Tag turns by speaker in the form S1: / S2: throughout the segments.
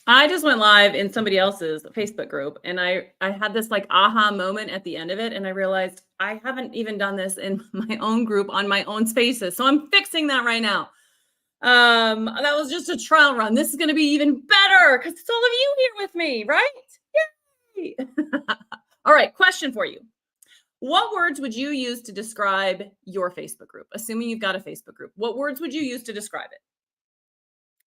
S1: I just went live in somebody else's Facebook group and I had this like aha moment at the end of it. And I realized I haven't even done this in my own group on my own spaces. So I'm fixing that right now. That was just a trial run. This is going to be even better because it's all of you here with me, right? Yay! All right, question for you. What words would you use to describe your Facebook group? Assuming you've got a Facebook group, what words would you use to describe it?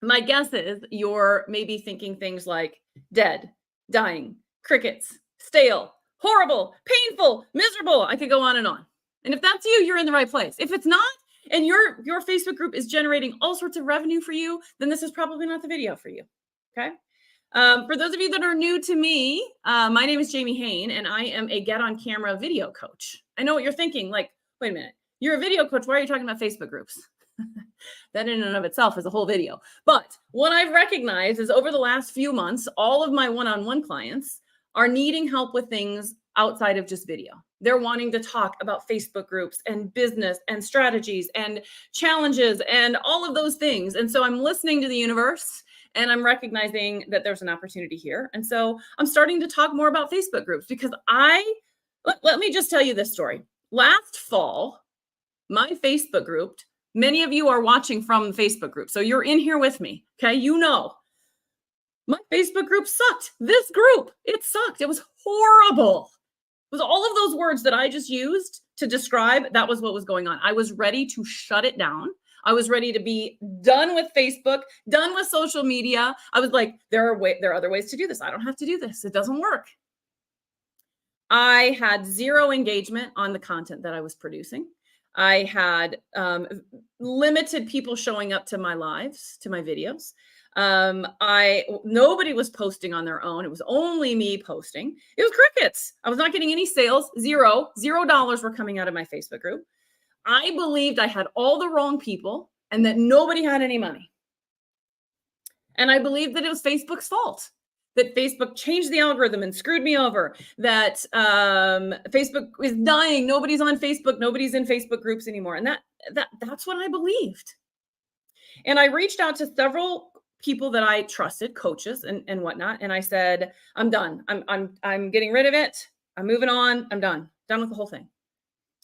S1: My guess is you're maybe thinking things like dead, dying, crickets, stale, horrible, painful, miserable. I could go on and on. And if that's you, you're in the right place. If it's not, and your Facebook group is generating all sorts of revenue for you, then this is probably not the video for you. Okay. For those of you that are new to me, my name is Jamie Hain, and I am a Get on Camera video coach. I know what you're thinking. Like, wait a minute, you're a video coach. Why are you talking about Facebook groups? That in and of itself is a whole video. But what I've recognized is over the last few months, all of my one-on-one clients are needing help with things outside of just video. They're wanting to talk about Facebook groups and business and strategies and challenges and all of those things. And so I'm listening to the universe and I'm recognizing that there's an opportunity here. And so I'm starting to talk more about Facebook groups because let me just tell you this story. Last fall, my Facebook group, many of you are watching from the Facebook group. So you're in here with me. Okay. You know, my Facebook group sucked. This group, it sucked. It was horrible. It was all of those words that I just used to describe. That was what was going on. I was ready to shut it down. I was ready to be done with Facebook, done with social media. I was like, there are other ways to do this. I don't have to do this. It doesn't work. I had zero engagement on the content that I was producing. I had limited people showing up to my lives, to my videos. Nobody was posting on their own. It was only me posting. It was crickets. I was not getting any sales. $0 were coming out of my Facebook group. I believed I had all the wrong people and that nobody had any money. And I believed that it was Facebook's fault, that Facebook changed the algorithm and screwed me over, that Facebook is dying. Nobody's on Facebook. Nobody's in Facebook groups anymore. And that's what I believed. And I reached out to several people that I trusted, coaches and whatnot. And I said, I'm done. I'm getting rid of it. I'm moving on. I'm done with the whole thing.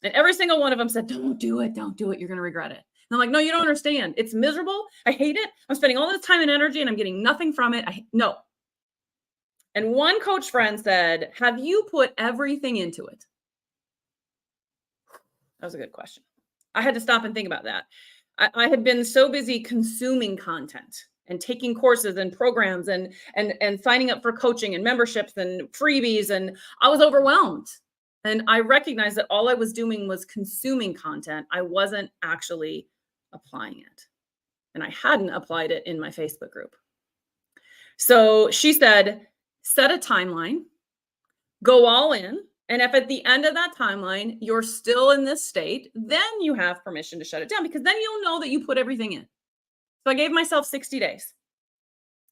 S1: And every single one of them said, don't do it. Don't do it. You're going to regret it. And I'm like, no, you don't understand. It's miserable. I hate it. I'm spending all this time and energy and I'm getting nothing from it. No. And one coach friend said, have you put everything into it? That was a good question. I had to stop and think about that. I had been so busy consuming content and taking courses and programs and signing up for coaching and memberships and freebies. And I was overwhelmed. And I recognized that all I was doing was consuming content. I wasn't actually applying it. And I hadn't applied it in my Facebook group. So she said, set a timeline, go all in. And if at the end of that timeline, you're still in this state, then you have permission to shut it down because then you'll know that you put everything in. So I gave myself 60 days.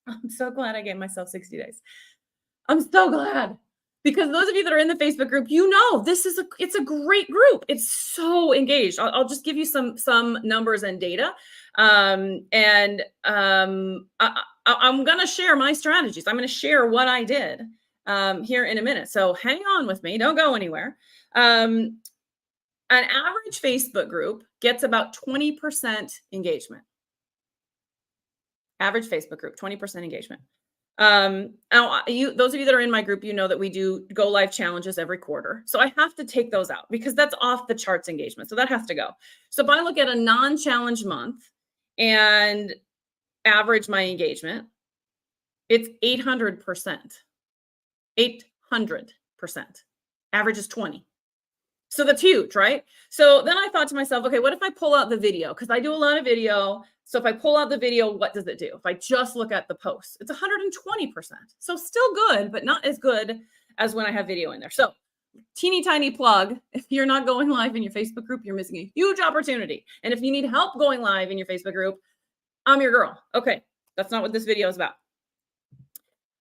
S1: I'm so glad I gave myself 60 days. I'm so glad. Because those of you that are in the Facebook group, you know, it's a great group. It's so engaged. I'll just give you some numbers and data. I'm going to share my strategies. I'm going to share what I did here in a minute. So hang on with me. Don't go anywhere. An average Facebook group gets about 20% engagement. Average Facebook group, 20% engagement. Now those of you that are in my group, you know that we do go live challenges every quarter. So I have to take those out because that's off the charts engagement. So that has to go. So if I look at a non-challenge month and average my engagement, it's 800%. 800%. Average is 20. So that's huge, right? So then I thought to myself, okay, what if I pull out the video? Because I do a lot of video. So if I pull out the video, what does it do? If I just look at the posts, it's 120%. So still good, but not as good as when I have video in there. So teeny tiny plug. If you're not going live in your Facebook group, you're missing a huge opportunity. And if you need help going live in your Facebook group, I'm your girl. Okay. That's not what this video is about.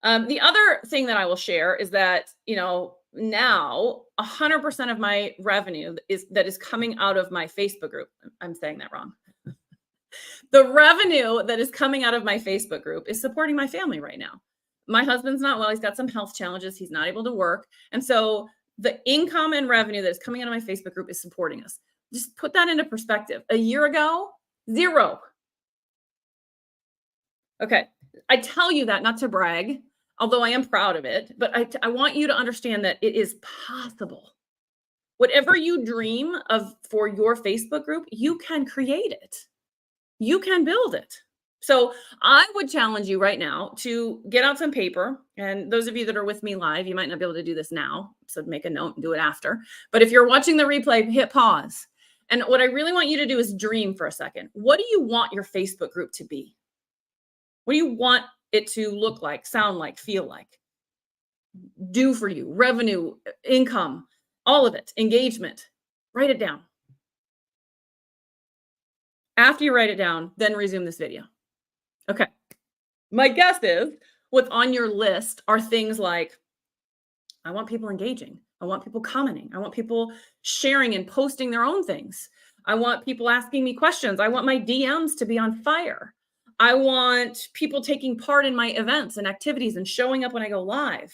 S1: The other thing that I will share is that, now 100% of my revenue is coming out of my Facebook group. I'm saying that wrong. The revenue that is coming out of my Facebook group is supporting my family right now. My husband's not well. He's got some health challenges. He's not able to work. And so the income and revenue that is coming out of my Facebook group is supporting us. Just put that into perspective. A year ago, zero. Okay. I tell you that not to brag, although I am proud of it, but I want you to understand that it is possible. Whatever you dream of for your Facebook group, you can create it. You can build it. So I would challenge you right now to get out some paper. And those of you that are with me live, you might not be able to do this now. So make a note and do it after. But if you're watching the replay, hit pause. And what I really want you to do is dream for a second. What do you want your Facebook group to be? What do you want it to look like, sound like, feel like? Do for you, revenue, income, all of it, engagement. Write it down. After you write it down, then resume this video. Okay. My guess is what's on your list are things like, I want people engaging. I want people commenting. I want people sharing and posting their own things. I want people asking me questions. I want my DMs to be on fire. I want people taking part in my events and activities and showing up when I go live.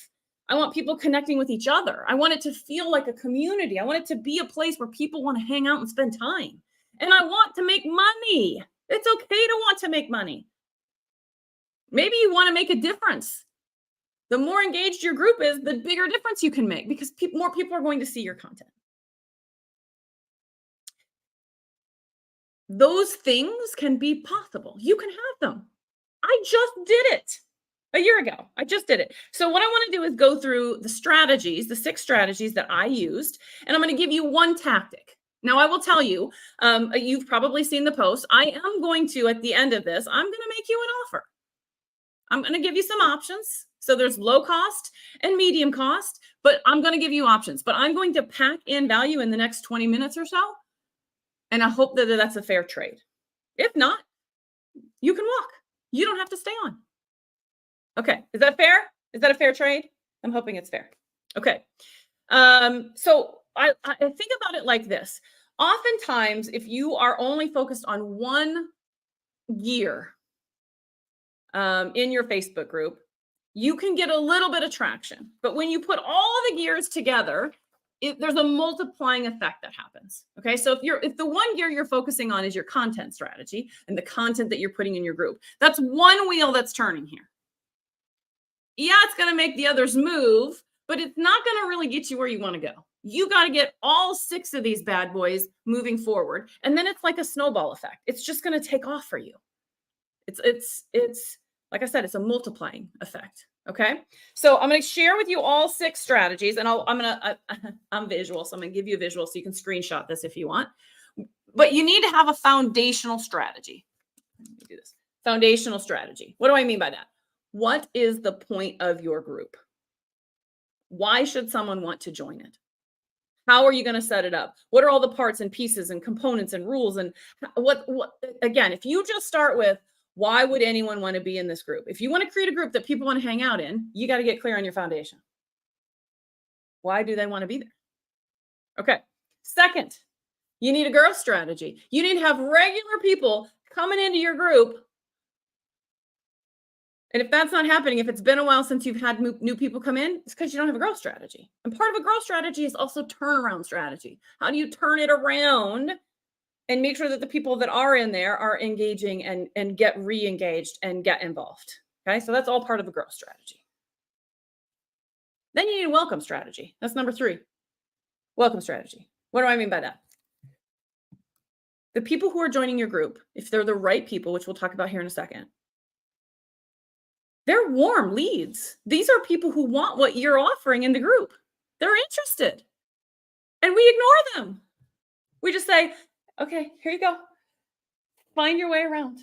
S1: I want people connecting with each other. I want it to feel like a community. I want it to be a place where people want to hang out and spend time. And I want to make money. It's okay to want to make money. Maybe you want to make a difference. The more engaged your group is, the bigger difference you can make because more people are going to see your content. Those things can be possible. You can have them. I just did it a year ago. I just did it. So what I want to do is go through the strategies, the 6 strategies that I used, and I'm going to give you one tactic. Now, I will tell you, you've probably seen the post. I am going to, at the end of this, I'm going to make you an offer. I'm going to give you some options. So there's low cost and medium cost, but I'm going to give you options. But I'm going to pack in value in the next 20 minutes or so. And I hope that that's a fair trade. If not, you can walk. You don't have to stay on. Okay. Is that fair? Is that a fair trade? I'm hoping it's fair. Okay. So I think about it like this. Oftentimes, if you are only focused on one gear in your Facebook group, you can get a little bit of traction. But when you put all the gears together, there's a multiplying effect that happens. Okay. So if the one gear you're focusing on is your content strategy and the content that you're putting in your group, that's one wheel that's turning here. Yeah, it's going to make the others move, but it's not going to really get you where you want to go. You got to get all 6 of these bad boys moving forward. And then it's like a snowball effect. It's just going to take off for you. It's like I said, it's a multiplying effect. Okay. So I'm going to share with you all 6 strategies and I'm visual. So I'm going to give you a visual so you can screenshot this if you want, but you need to have a foundational strategy. Let me do this. Foundational strategy. What do I mean by that? What is the point of your group? Why should someone want to join it? How are you going to set it up? What are all the parts and pieces and components and rules? And what again, if you just start with, why would anyone want to be in this group? If you want to create a group that people want to hang out in, you got to get clear on your foundation. Why do they want to be there? Okay. Second, you need a growth strategy. You need to have regular people coming into your group. And if that's not happening, if it's been a while since you've had new people come in, it's because you don't have a growth strategy. And part of a growth strategy is also turnaround strategy. How do you turn it around and make sure that the people that are in there are engaging and get re-engaged and get involved? Okay, so that's all part of a growth strategy. Then you need a welcome strategy. That's number 3. Welcome strategy. What do I mean by that? The people who are joining your group, if they're the right people, which we'll talk about here in a second, they're warm leads. These are people who want what you're offering in the group. They're interested. And we ignore them. We just say, okay, here you go. Find your way around.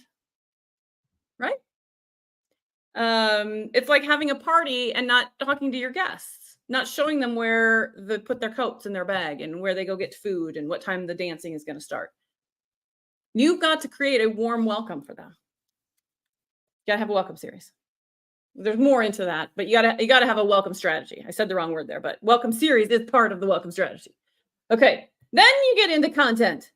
S1: Right? It's like having a party and not talking to your guests, not showing them where they put their coats in their bag and where they go get food and what time the dancing is going to start. You've got to create a warm welcome for them. You got to have a welcome series. There's more into that, but you gotta have a welcome strategy. I said the wrong word there, but welcome series is part of the welcome strategy. Okay, then you get into content.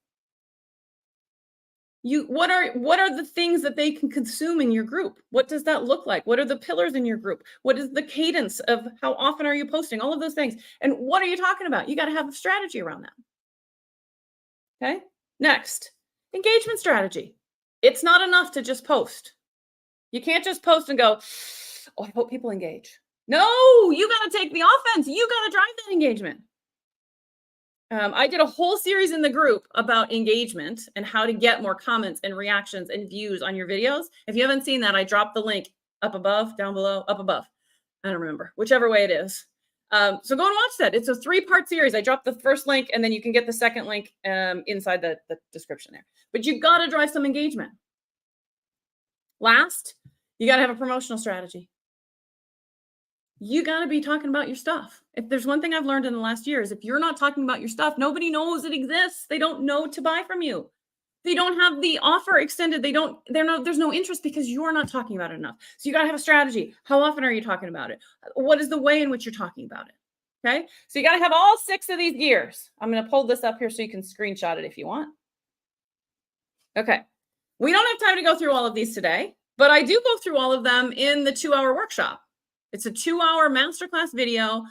S1: What are the things that they can consume in your group? What does that look like? What are the pillars in your group? What is the cadence of how often are you posting? All of those things. And what are you talking about? You got to have a strategy around that. Okay? Next, engagement strategy. It's not enough to just post. You can't just post and go, "Oh, I hope people engage." No, you got to take the offense. You got to drive that engagement. I did a whole series in the group about engagement and how to get more comments and reactions and views on your videos. If you haven't seen that, I dropped the link up above, down below, up above. I don't remember, whichever way it is. So go and watch that. It's a 3-part series. I dropped the first link and then you can get the second link inside the description there. But you got to drive some engagement. Last, you got to have a promotional strategy. You got to be talking about your stuff. If there's one thing I've learned in the last year is if you're not talking about your stuff, nobody knows it exists. They don't know to buy from you. They don't have the offer extended. There's no interest because you're not talking about it enough. So you got to have a strategy. How often are you talking about it? What is the way in which you're talking about it? Okay. So you got to have all 6 of these gears. I'm going to pull this up here so you can screenshot it if you want. Okay. We don't have time to go through all of these today, but I do go through all of them in the 2-hour workshop. It's a 2-hour masterclass video.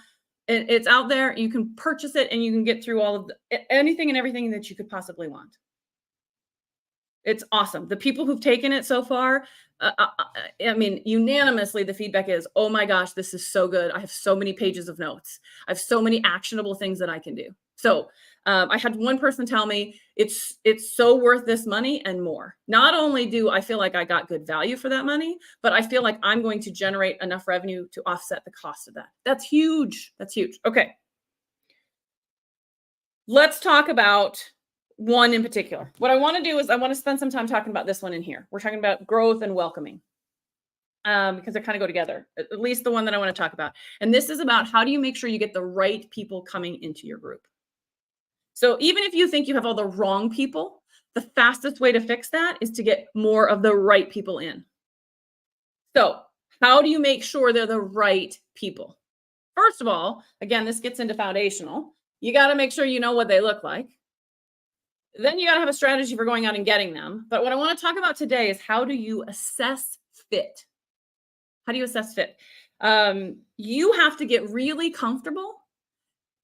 S1: It's out there. You can purchase it and you can get through all of anything and everything that you could possibly want. It's awesome. The people who've taken it so far, I mean, unanimously, the feedback is, oh my gosh, this is so good. I have so many pages of notes. I have so many actionable things that I can do. So I had one person tell me it's so worth this money and more. Not only do I feel like I got good value for that money, but I feel like I'm going to generate enough revenue to offset the cost of that. That's huge. That's huge. Okay. Let's talk about one in particular. What I want to do is I want to spend some time talking about this one in here. We're talking about growth and welcoming because they kind of go together, at least the one that I want to talk about. And this is about how do you make sure you get the right people coming into your group. So even if you think you have all the wrong people, the fastest way to fix that is to get more of the right people in. So how do you make sure they're the right people? First of all, again, this gets into foundational. You got to make sure you know what they look like. Then you got to have a strategy for going out and getting them. But what I want to talk about today is how do you assess fit? How do you assess fit? You have to get really comfortable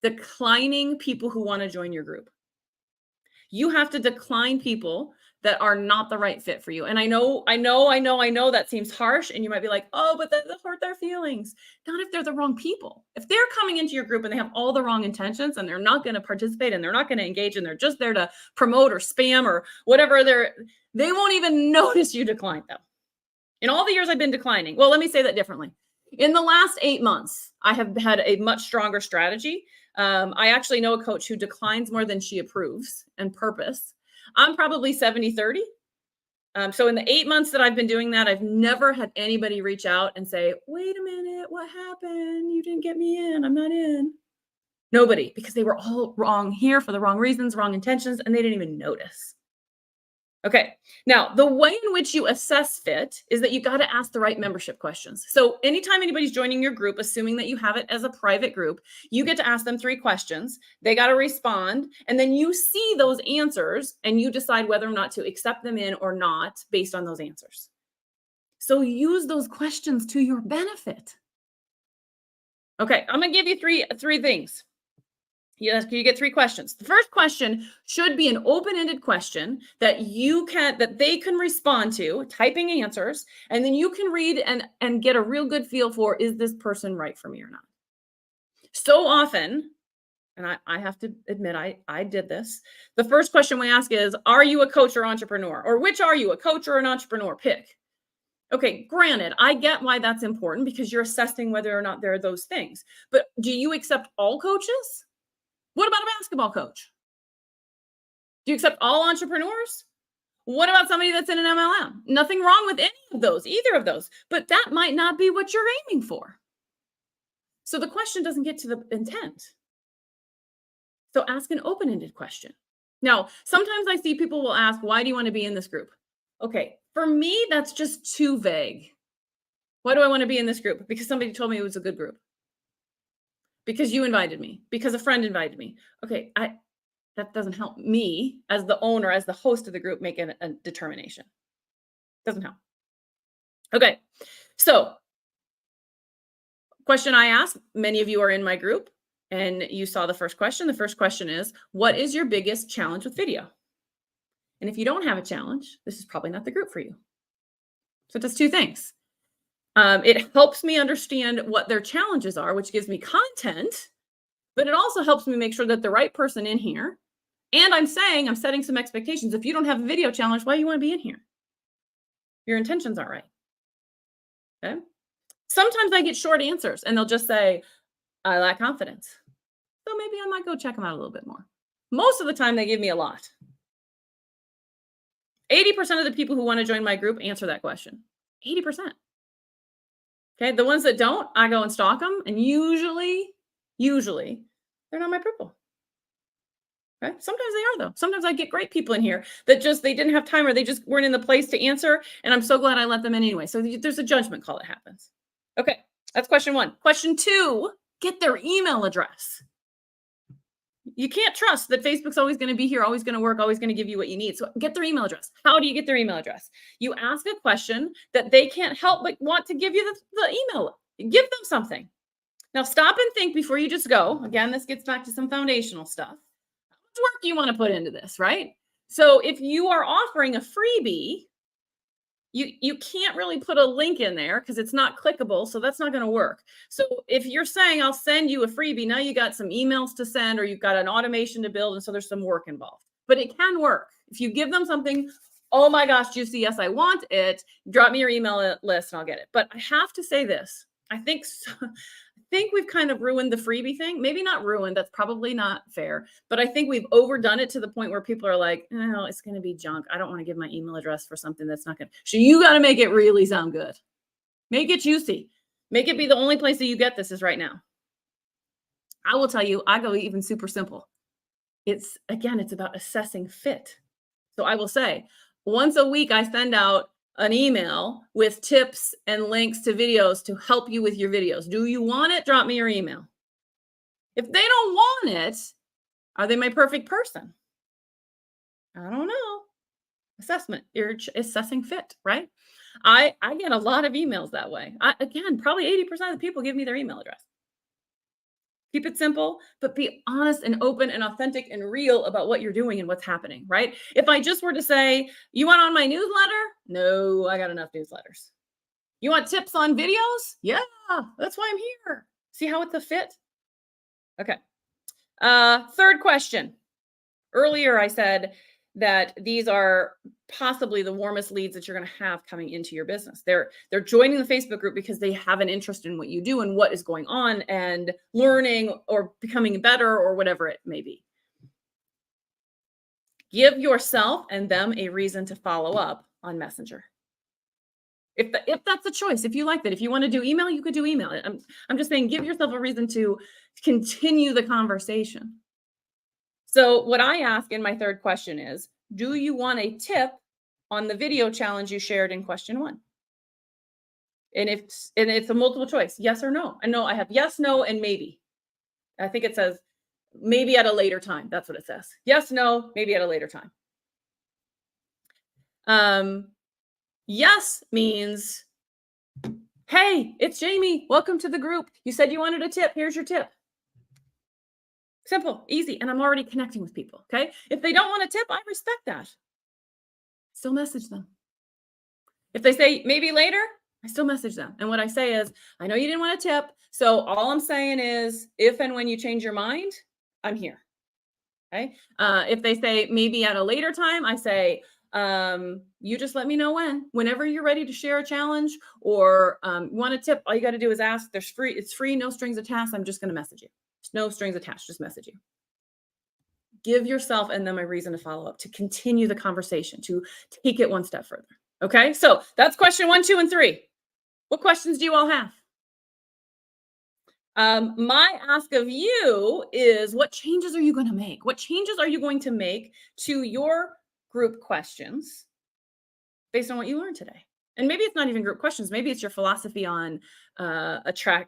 S1: declining people who want to join your group. You have to decline people that are not the right fit for you. And I know that seems harsh and you might be like, oh, but that hurt their feelings. Not if they're the wrong people. If they're coming into your group and they have all the wrong intentions and they're not going to participate and they're not going to engage and they're just there to promote or spam or whatever, they won't even notice you declined them. In all the years I've been declining, well, let me say that differently. In the last 8 months, I have had a much stronger strategy. I actually know a coach who declines more than she approves and purpose. I'm probably 70-30. So in the 8 months that I've been doing that, I've never had anybody reach out and say, wait a minute, what happened? You didn't get me in. I'm not in. Nobody, because they were all wrong here for the wrong reasons, wrong intentions, and they didn't even notice. Okay. Now, the way in which you assess fit is that you got to ask the right membership questions. So anytime anybody's joining your group, assuming that you have it as a private group, you get to ask them 3 questions. They got to respond. And then you see those answers and you decide whether or not to accept them in or not based on those answers. So use those questions to your benefit. Okay. I'm going to give you three things. Yes, you get 3 questions. The first question should be an open-ended question that they can respond to, typing answers, and then you can read and get a real good feel for, is this person right for me or not? So often, and I have to admit, I did this. The first question we ask is, are you a coach or entrepreneur? Or which are you, a coach or an entrepreneur? Pick. Okay, granted, I get why that's important because you're assessing whether or not there are those things. But do you accept all coaches? What about a basketball coach? Do you accept all entrepreneurs? What about somebody that's in an MLM? Nothing wrong with any of those, either of those, but that might not be what you're aiming for. So the question doesn't get to the intent. So ask an open-ended question. Now, sometimes I see people will ask, why do you want to be in this group? Okay, for me, that's just too vague. Why do I want to be in this group? Because somebody told me it was a good group. Because you invited me, because a friend invited me. Okay, that doesn't help me as the owner, as the host of the group, make a determination. Doesn't help. Okay. So, question I asked, many of you are in my group and you saw the first question. The first question is, what is your biggest challenge with video? And if you don't have a challenge, this is probably not the group for you. So it does two things. It helps me understand what their challenges are, which gives me content, but it also helps me make sure that the right person in here, and I'm setting some expectations. If you don't have a video challenge, why do you want to be in here? Your intentions aren't right. Okay. Sometimes I get short answers and they'll just say, I lack confidence. So maybe I might go check them out a little bit more. Most of the time they give me a lot. 80% of the people who want to join my group answer that question. 80%. Okay. The ones that don't, I go and stalk them. And usually they're not my people. Okay. Sometimes they are though. Sometimes I get great people in here that they didn't have time or they just weren't in the place to answer. And I'm so glad I let them in anyway. So there's a judgment call that happens. Okay. That's question one. Question two, get their email address. You can't trust that Facebook's always going to be here, always going to work, always going to give you what you need. So get their email address. How do you get their email address? You ask a question that they can't help but want to give you the email. Give them something. Now stop and think before you just go. Again, this gets back to some foundational stuff. How much work do you want to put into this, right? So if you are offering a freebie, you can't really put a link in there because it's not clickable. So that's not going to work. So if you're saying I'll send you a freebie, now you got some emails to send or you've got an automation to build. And so there's some work involved, but it can work. If you give them something, oh my gosh, Juicy, yes, I want it. Drop me your email list and I'll get it. But I have to say this. I think we've kind of ruined the freebie thing. Maybe not ruined. That's probably not fair. But I think we've overdone it to the point where people are like, no, it's going to be junk. I don't want to give my email address for something that's not going to. So you got to make it really sound good. Make it juicy. Make it be the only place that you get this is right now. I will tell you, I go even super simple. It's about assessing fit. So I will say once a week, I send out an email with tips and links to videos to help you with your videos. Do you want it? Drop me your email. If they don't want it, are they my perfect person? I don't know. Assessment. You're assessing fit, right? I get a lot of emails that way. Probably 80% of the people give me their email address. Keep it simple, but be honest and open and authentic and real about what you're doing and what's happening, right? If I just were to say, you want on my newsletter? No, I got enough newsletters. You want tips on videos? Yeah, that's why I'm here. See how it's a fit? Okay. Third question. Earlier, I said that these are possibly the warmest leads that you're going to have coming into your business. They're joining the Facebook group because they have an interest in what you do and what is going on and learning or becoming better or whatever it may be. Give yourself and them a reason to follow up on Messenger. If that's a choice, if you like that, if you want to do email, you could do email. I'm just saying, give yourself a reason to continue the conversation. So what I ask in my third question is, do you want a tip on the video challenge you shared in question one? And it's a multiple choice, yes or no. I know I have yes, no, and maybe. I think it says maybe at a later time. That's what it says. Yes, no, maybe at a later time. Yes means, hey, it's Jamie. Welcome to the group. You said you wanted a tip. Here's your tip. Simple, easy, and I'm already connecting with people, okay? If they don't want a tip, I respect that. Still message them. If they say maybe later, I still message them. And what I say is, I know you didn't want a tip, so all I'm saying is, if and when you change your mind, I'm here, okay? If they say maybe at a later time, I say, you just let me know whenever you're ready to share a challenge or want a tip, all you got to do is ask. It's free, no strings attached. I'm just going to message you. No strings attached, just message you. Give yourself and them a reason to follow up, to continue the conversation, to take it one step further. Okay, so that's question 1, 2, and 3. What questions do you all have? My ask of you is, what changes are you going to make? What changes are you going to make to your group questions based on what you learned today? And maybe it's not even group questions. Maybe it's your philosophy on applying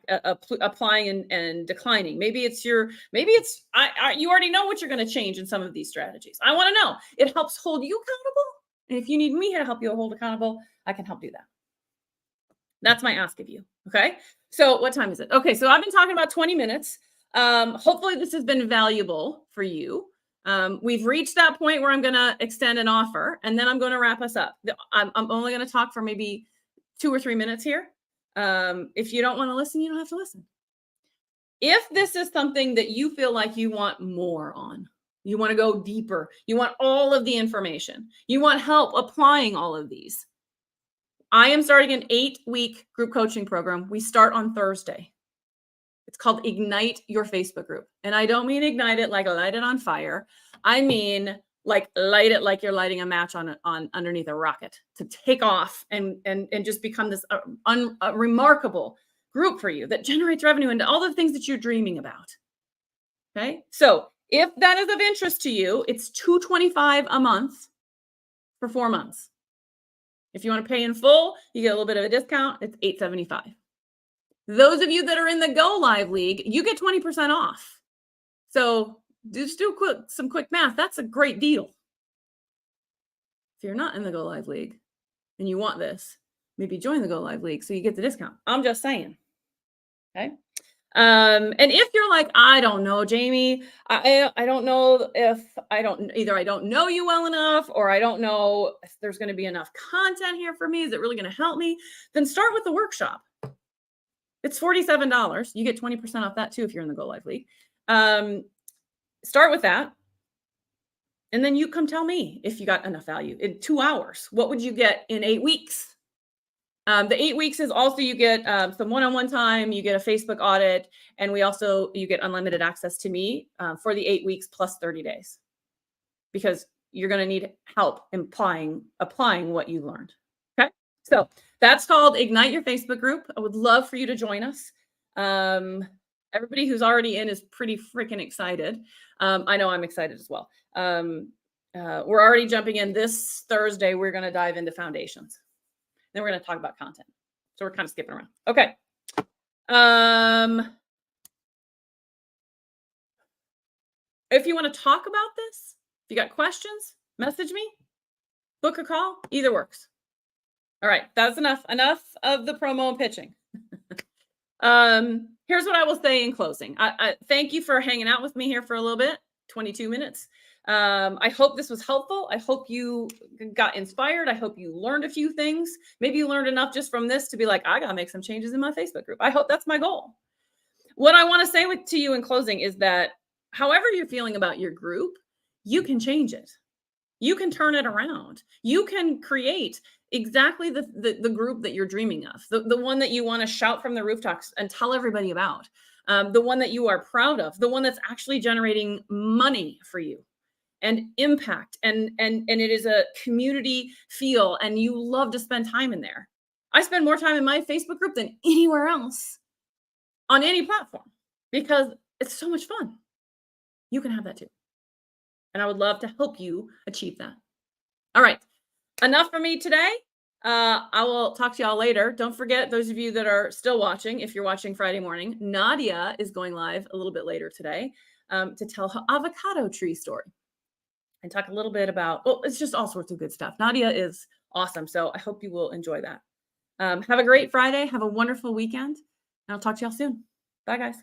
S1: and declining. Maybe it's you already know what you're going to change in some of these strategies. I want to know. It helps hold you accountable. And if you need me to help you hold accountable, I can help do that. That's my ask of you. Okay. So what time is it? Okay. So I've been talking about 20 minutes. Hopefully this has been valuable for you. We've reached that point where I'm going to extend an offer, and then I'm going to wrap us up. I'm only going to talk for maybe 2 or 3 minutes here. If you don't want to listen, you don't have to listen. If this is something that you feel like you want more on, you want to go deeper, you want all of the information, you want help applying all of these, I am starting an 8-week group coaching program. We start on Thursday. It's called Ignite Your Facebook Group. And I don't mean ignite it like light it on fire. I mean like light it like you're lighting a match on underneath a rocket to take off and just become this remarkable group for you that generates revenue and all the things that you're dreaming about. Okay. So if that is of interest to you, it's $225 a month for 4 months. If you want to pay in full, you get a little bit of a discount. It's $875. Those of you that are in the Go Live League, you get 20% off. So just do some quick math. That's a great deal. If you're not in the Go Live League and you want this, maybe join the Go Live League so you get the discount. I'm just saying. Okay. And if you're like, I don't know, Jamie, I don't know if I don't know you well enough, or I don't know if there's going to be enough content here for me. Is it really going to help me? Then start with the workshop. It's $47. You get 20% off that too if you're in the Go Live League. Start with that. And then you come tell me if you got enough value in 2 hours. What would you get in 8 weeks? The 8 weeks is also you get some one-on-one time, you get a Facebook audit, and you get unlimited access to me for the 8 weeks plus 30 days, because you're going to need help applying what you learned. Okay. So that's called Ignite Your Facebook Group. I would love for you to join us. Everybody who's already in is pretty freaking excited. I know I'm excited as well. We're already jumping in this Thursday. We're going to dive into foundations. Then we're going to talk about content. So we're kind of skipping around. Okay. If you want to talk about this, if you got questions, message me, book a call, either works. All right. That's enough of the promo and pitching. Here's what I will say in closing. I thank you for hanging out with me here for a little bit, 22 minutes. I hope this was helpful. I hope you got inspired. I hope you learned a few things. Maybe you learned enough just from this to be like, I got to make some changes in my Facebook group. I hope that's my goal. What I want to say to you in closing is that however you're feeling about your group, you can change it. You can turn it around. You can create exactly the group that you're dreaming of, the one that you want to shout from the rooftops and tell everybody about, the one that you are proud of, the one that's actually generating money for you and impact, and it is a community feel, and you love to spend time in there. I spend more time in my Facebook group than anywhere else on any platform because it's so much fun. You can have that too. And I would love to help you achieve that. All right. Enough for me today. I will talk to y'all later. Don't forget, those of you that are still watching, if you're watching Friday morning, Nadia is going live a little bit later today to tell her avocado tree story and talk a little bit about, it's just all sorts of good stuff. Nadia is awesome. So I hope you will enjoy that. Have a great Friday. Have a wonderful weekend. And I'll talk to y'all soon. Bye, guys.